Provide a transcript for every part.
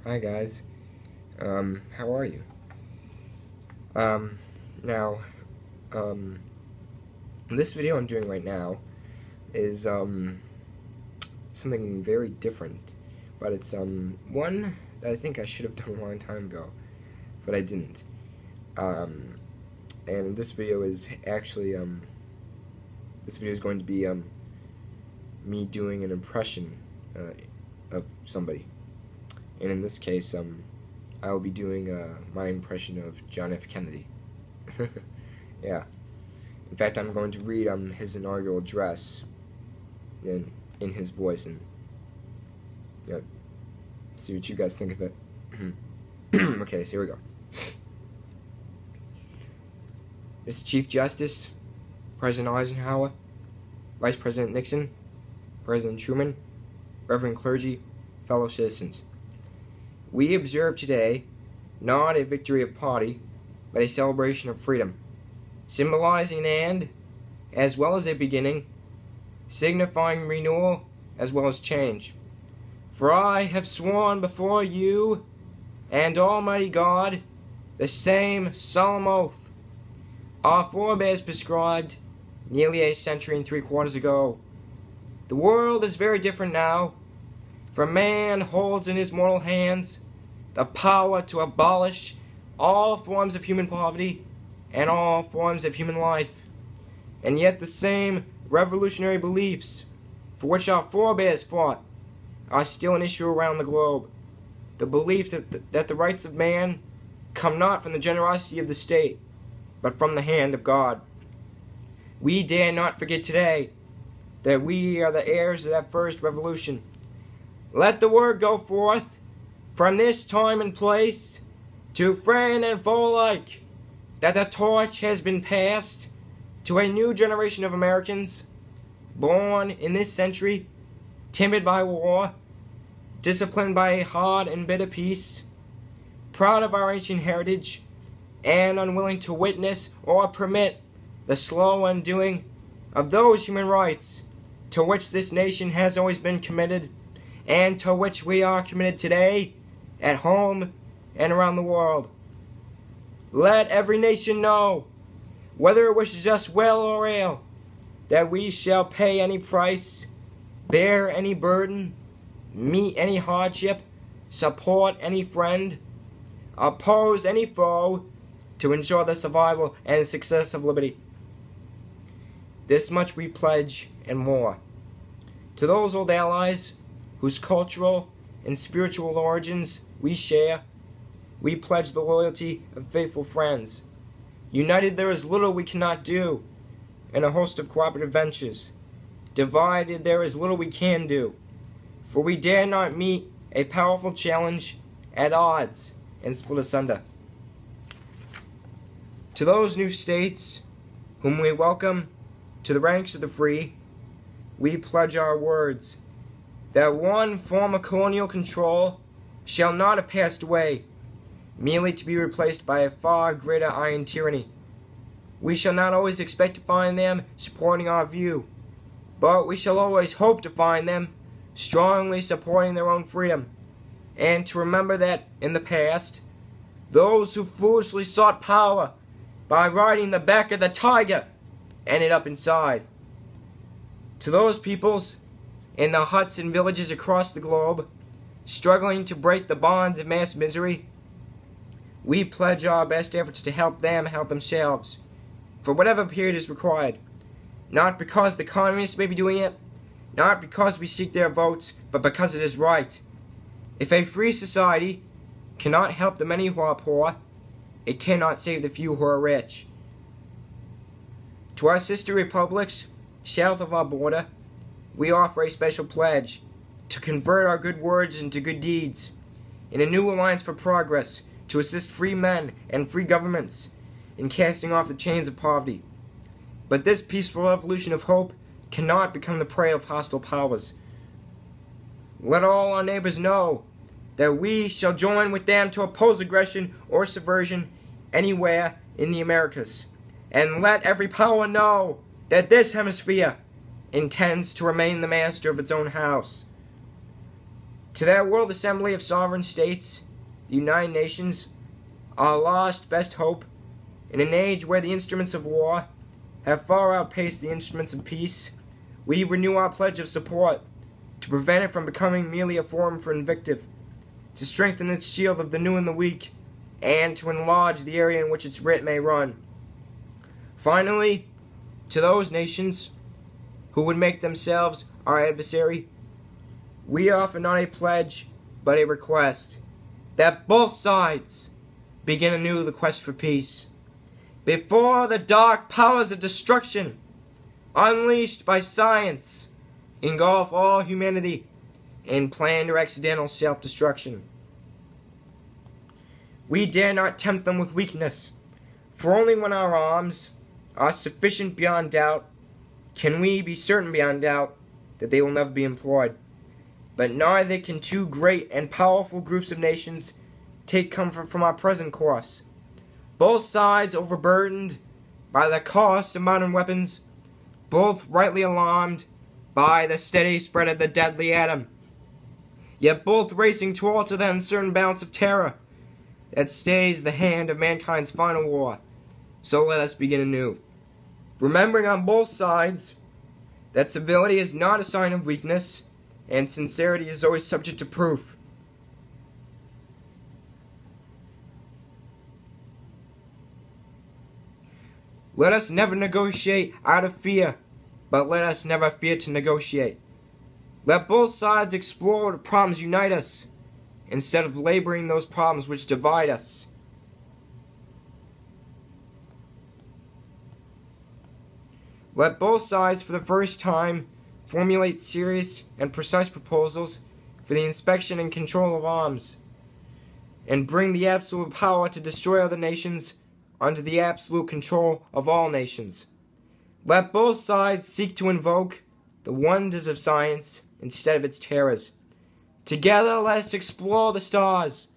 Hi guys. How are you? Now, this video I'm doing right now is, something very different, but it's, one that I think I should have done a long time ago, but I didn't. And this video is actually, this video is going to be, me doing an impression, of somebody. And in this case, I will be doing my impression of John F. Kennedy. Yeah. In fact, I'm going to read his inaugural address in his voice and see what you guys think of it. Okay, so here we go. Mr. Chief Justice, President Eisenhower, Vice President Nixon, President Truman, Reverend clergy, fellow citizens. We observe today not a victory of party, but a celebration of freedom, symbolizing an end as well as a beginning, signifying renewal as well as change. For I have sworn before you and Almighty God the same solemn oath our forebears prescribed nearly a century and 3/4 ago. The world is very different now, for man holds in his mortal hands the power to abolish all forms of human poverty and all forms of human life. And yet the same revolutionary beliefs for which our forebears fought are still an issue around the globe. The belief that the rights of man come not from the generosity of the state, but from the hand of God. We dare not forget today that we are the heirs of that first revolution. Let the word go forth from this time and place to friend and foe alike that the torch has been passed to a new generation of Americans born in this century, timid by war, disciplined by a hard and bitter peace, proud of our ancient heritage, and unwilling to witness or permit the slow undoing of those human rights to which this nation has always been committed, and to which we are committed today, at home and around the world. Let every nation know, whether it wishes us well or ill, that we shall pay any price, bear any burden, meet any hardship, support any friend, oppose any foe, to ensure the survival and the success of liberty. This much we pledge and more. To those old allies whose cultural and spiritual origins we share, we pledge the loyalty of faithful friends. United there is little we cannot do in a host of cooperative ventures. Divided there is little we can do, for we dare not meet a powerful challenge at odds and split asunder. To those new states whom we welcome to the ranks of the free, we pledge our words that one form of colonial control shall not have passed away, merely to be replaced by a far greater iron tyranny. We shall not always expect to find them supporting our view, but we shall always hope to find them strongly supporting their own freedom, and to remember that in the past, those who foolishly sought power by riding the back of the tiger ended up inside. To those peoples in the huts and villages across the globe, struggling to break the bonds of mass misery, we pledge our best efforts to help them help themselves, for whatever period is required, not because the communists may be doing it, not because we seek their votes, but because it is right. If a free society cannot help the many who are poor, it cannot save the few who are rich. To our sister republics south of our border, we offer a special pledge to convert our good words into good deeds, in a new alliance for progress, to assist free men and free governments in casting off the chains of poverty. But this peaceful revolution of hope cannot become the prey of hostile powers. Let all our neighbors know that we shall join with them to oppose aggression or subversion anywhere in the Americas. And let every power know that this hemisphere intends to remain the master of its own house. To that World Assembly of Sovereign States, the United Nations, our lost best hope, in an age where the instruments of war have far outpaced the instruments of peace, we renew our pledge of support to prevent it from becoming merely a forum for invective, to strengthen its shield of the new and the weak, and to enlarge the area in which its writ may run. Finally, to those nations who would make themselves our adversary, we offer not a pledge, but a request, that both sides begin anew the quest for peace, before the dark powers of destruction, unleashed by science, engulf all humanity in planned or accidental self-destruction. We dare not tempt them with weakness, for only when our arms are sufficient beyond doubt can we be certain beyond doubt that they will never be employed. But neither can two great and powerful groups of nations take comfort from our present course. Both sides overburdened by the cost of modern weapons, both rightly alarmed by the steady spread of the deadly atom, yet both racing to alter the uncertain balance of terror that stays the hand of mankind's final war. So let us begin anew, remembering on both sides that civility is not a sign of weakness, and sincerity is always subject to proof. Let us never negotiate out of fear, but let us never fear to negotiate. Let both sides explore what problems unite us, instead of laboring those problems which divide us. Let both sides, for the first time, formulate serious and precise proposals for the inspection and control of arms, and bring the absolute power to destroy other nations under the absolute control of all nations. Let both sides seek to invoke the wonders of science instead of its terrors. Together let us explore the stars,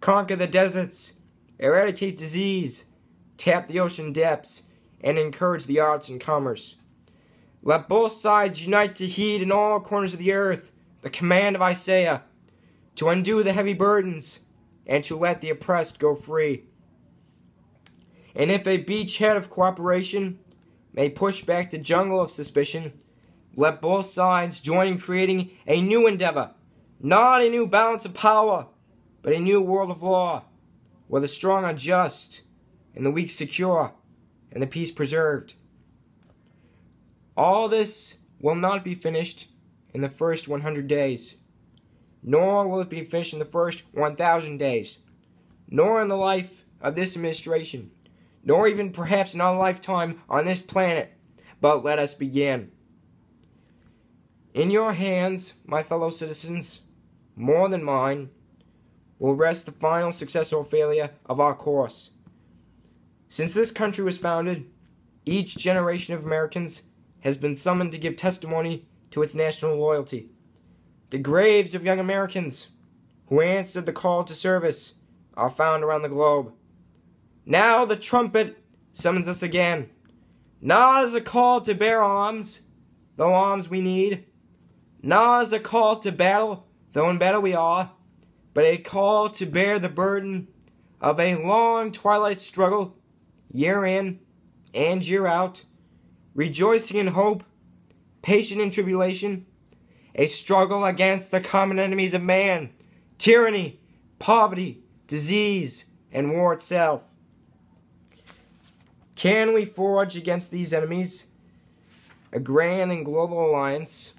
conquer the deserts, eradicate disease, tap the ocean depths, and encourage the arts and commerce. Let both sides unite to heed in all corners of the earth the command of Isaiah, to undo the heavy burdens, and to let the oppressed go free. And if a beachhead of cooperation may push back the jungle of suspicion, let both sides join in creating a new endeavor, not a new balance of power, but a new world of law, where the strong are just, and the weak secure, and the peace preserved. All this will not be finished in the first 100 days, nor will it be finished in the first 1,000 days, nor in the life of this administration, nor even perhaps in our lifetime on this planet, but let us begin. In your hands, my fellow citizens, more than mine, will rest the final success or failure of our course. Since this country was founded, each generation of Americans has been summoned to give testimony to its national loyalty. The graves of young Americans who answered the call to service are found around the globe. Now the trumpet summons us again, not as a call to bear arms, though arms we need, not as a call to battle, though in battle we are, but a call to bear the burden of a long twilight struggle, year in and year out, rejoicing in hope, patient in tribulation, a struggle against the common enemies of man, tyranny, poverty, disease, and war itself. Can we forge against these enemies a grand and global alliance,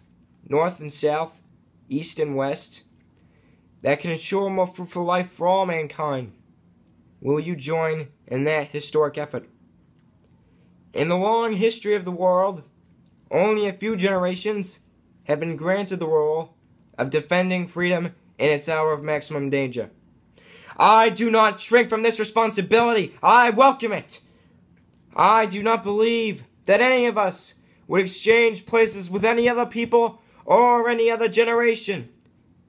north and south, east and west, that can ensure a more fruitful life for all mankind? Will you join in that historic effort? In the long history of the world, only a few generations have been granted the role of defending freedom in its hour of maximum danger. I do not shrink from this responsibility. I welcome it. I do not believe that any of us would exchange places with any other people or any other generation.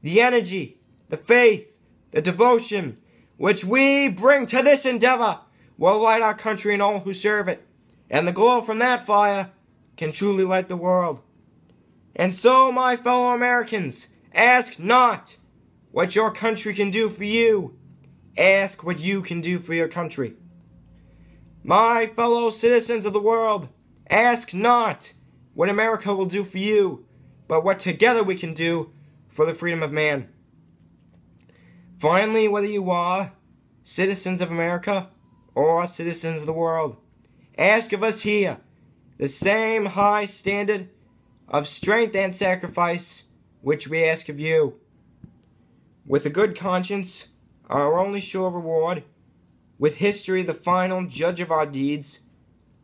The energy, the faith, the devotion which we bring to this endeavor will light our country and all who serve it, and the glow from that fire can truly light the world. And so, my fellow Americans, ask not what your country can do for you. Ask what you can do for your country. My fellow citizens of the world, ask not what America will do for you, but what together we can do for the freedom of man. Finally, whether you are citizens of America or citizens of the world, ask of us here the same high standard of strength and sacrifice which we ask of you. With a good conscience, our only sure reward, with history the final judge of our deeds,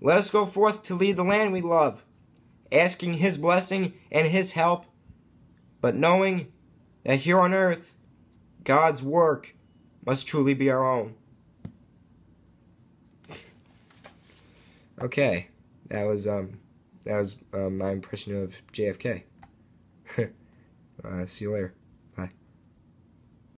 let us go forth to lead the land we love, asking His blessing and His help, but knowing that here on earth, God's work must truly be our own. Okay, that was my impression of JFK. See you later.